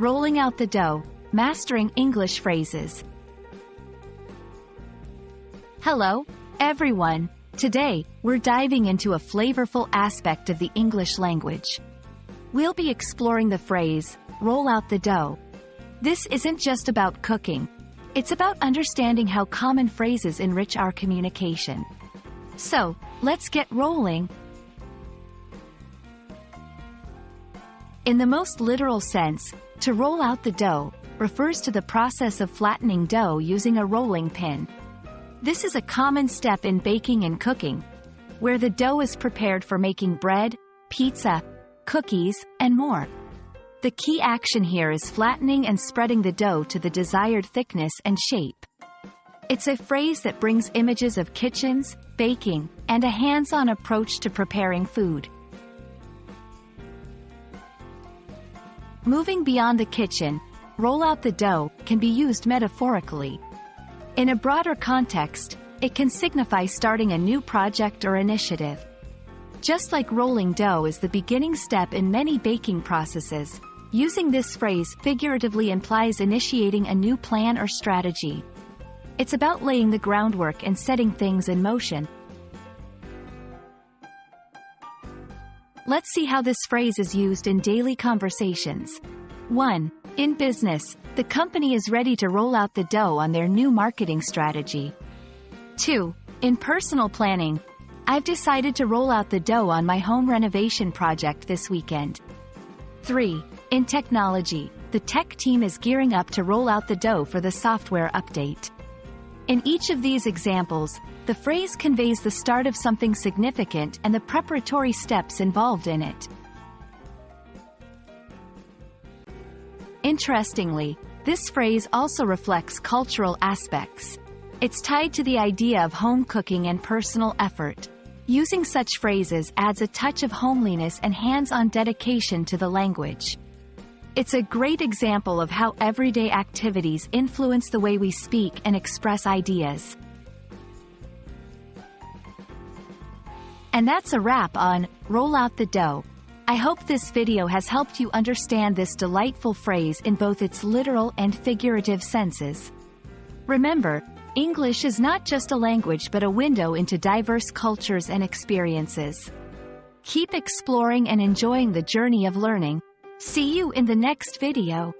Rolling out the dough, mastering English phrases. Hello, everyone. Today, we're diving into a flavorful aspect of the English language. We'll be exploring the phrase, roll out the dough. This isn't just about cooking. It's about understanding how common phrases enrich our communication. So, let's get rolling. In the most literal sense, to roll out the dough refers to the process of flattening dough using a rolling pin. This is a common step in baking and cooking, where the dough is prepared for making bread, pizza, cookies, and more. The key action here is flattening and spreading the dough to the desired thickness and shape. It's a phrase that brings images of kitchens, baking, and a hands-on approach to preparing food. Moving beyond the kitchen, roll out the dough can be used metaphorically. In a broader context, it can signify starting a new project or initiative. Just like rolling dough is the beginning step in many baking processes, using this phrase figuratively implies initiating a new plan or strategy. It's about laying the groundwork and setting things in motion. Let's see how this phrase is used in daily conversations. 1. In business, the company is ready to roll out the dough on their new marketing strategy. 2. In personal planning, I've decided to roll out the dough on my home renovation project this weekend. 3. In technology, the tech team is gearing up to roll out the dough for the software update. In each of these examples, the phrase conveys the start of something significant and the preparatory steps involved in it. Interestingly, this phrase also reflects cultural aspects. It's tied to the idea of home cooking and personal effort. Using such phrases adds a touch of homeliness and hands-on dedication to the language. It's a great example of how everyday activities influence the way we speak and express ideas. And that's a wrap on Roll Out the Dough. I hope this video has helped you understand this delightful phrase in both its literal and figurative senses. Remember, English is not just a language but a window into diverse cultures and experiences. Keep exploring and enjoying the journey of learning. See you in the next video.